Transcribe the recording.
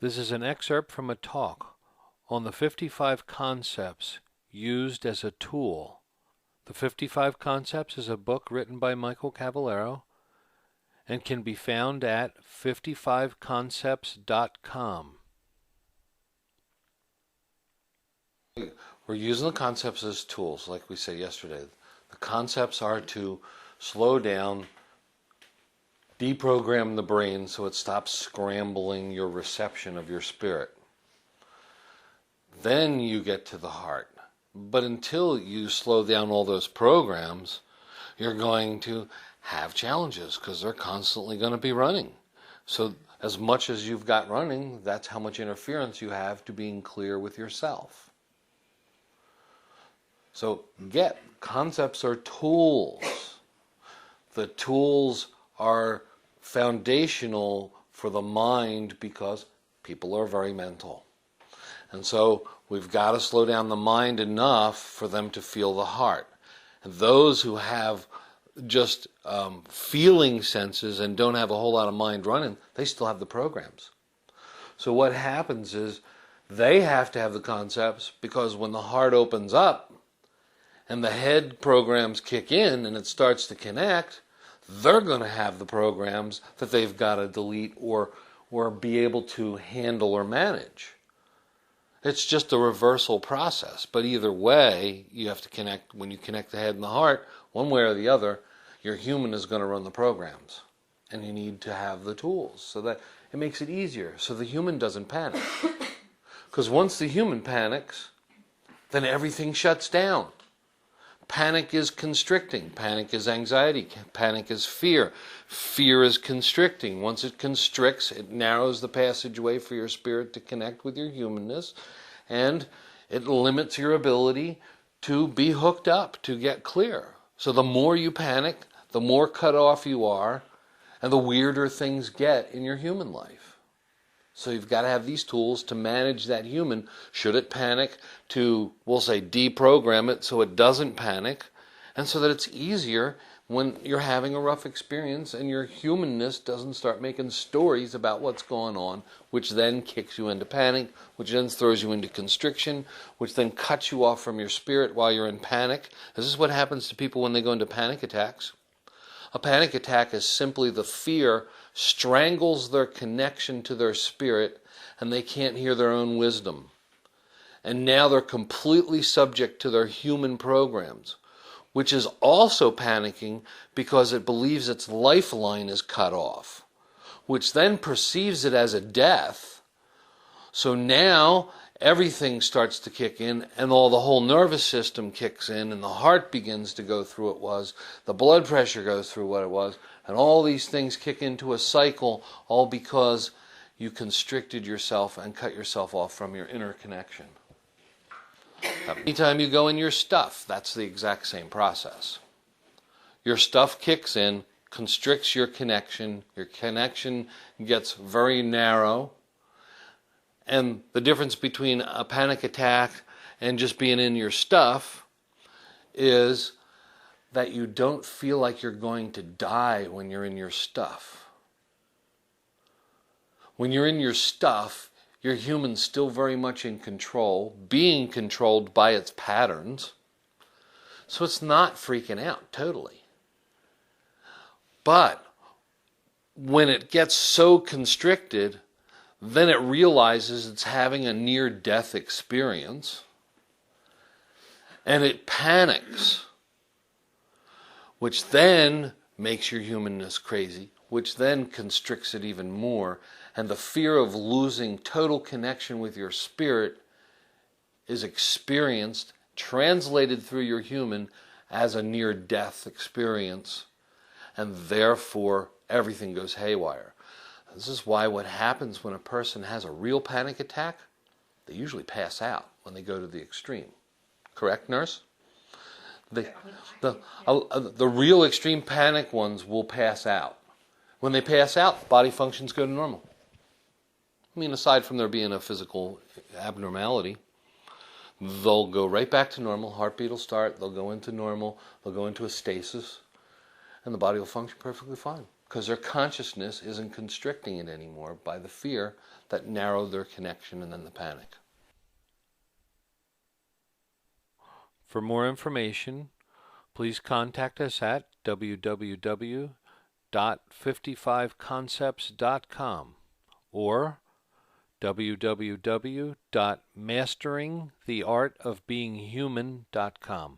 This is an excerpt from a talk on the 55 concepts used as a tool. The 55 Concepts is a book written by Michael Cavallaro and can be found at 55concepts.com. We're using the concepts as tools, like we said yesterday. The concepts are to slow down, deprogram the brain so it stops scrambling your reception of your spirit. Then you get to the heart. But until you slow down all those programs, you're going to have challenges because they're constantly going to be running. So as much as you've got running, that's how much interference you have to being clear with yourself. So concepts are tools. The tools are foundational for the mind because people are very mental. And so we've got to slow down the mind enough for them to feel the heart. And those who have just feeling senses and don't have a whole lot of mind running, they still have the programs. So what happens is they have to have the concepts because when the heart opens up and the head programs kick in and it starts to connect, they're going to have the programs that they've got to delete or be able to handle or manage. It's just a reversal process. But either way, you have to connect. When you connect the head and the heart, one way or the other, your human is going to run the programs. And you need to have the tools so that it makes it easier so the human doesn't panic. Because once the human panics, then everything shuts down. Panic is constricting. Panic is anxiety. Panic is fear. Fear is constricting. Once it constricts, it narrows the passageway for your spirit to connect with your humanness, and it limits your ability to be hooked up, to get clear. So the more you panic, the more cut off you are, and the weirder things get in your human life. So you've got to have these tools to manage that human, should it panic, to, we'll say, deprogram it so it doesn't panic, and so that it's easier when you're having a rough experience and your humanness doesn't start making stories about what's going on, which then kicks you into panic, which then throws you into constriction, which then cuts you off from your spirit while you're in panic. This is what happens to people when they go into panic attacks. A panic attack is simply the fear strangles their connection to their spirit and they can't hear their own wisdom. And now they're completely subject to their human programs, which is also panicking because it believes its lifeline is cut off, which then perceives it as a death. So now everything starts to kick in and the whole nervous system kicks in and the heart begins to go through what it was, the blood pressure goes through what it was, and all these things kick into a cycle, all because you constricted yourself and cut yourself off from your inner connection. Anytime you go in your stuff, that's the exact same process. Your stuff kicks in, constricts your connection gets very narrow, and the difference between a panic attack and just being in your stuff is that you don't feel like you're going to die when you're in your stuff. When you're in your stuff, your human's still very much in control, being controlled by its patterns, so it's not freaking out totally. But when it gets so constricted, then it realizes it's having a near-death experience, and it panics, which then makes your humanness crazy, which then constricts it even more, and the fear of losing total connection with your spirit is experienced, translated through your human as a near-death experience, and therefore everything goes haywire. This is why what happens when a person has a real panic attack, they usually pass out when they go to the extreme. Correct, nurse? The real extreme panic ones will pass out. When they pass out, body functions go to normal. I mean, aside from there being a physical abnormality, they'll go right back to normal. Heartbeat will start. They'll go into normal. They'll go into a stasis. And the body will function perfectly fine. because their consciousness isn't constricting it anymore by the fear that narrowed their connection and then the panic. For more information, please contact us at www.55concepts.com or www.masteringtheartofbeinghuman.com.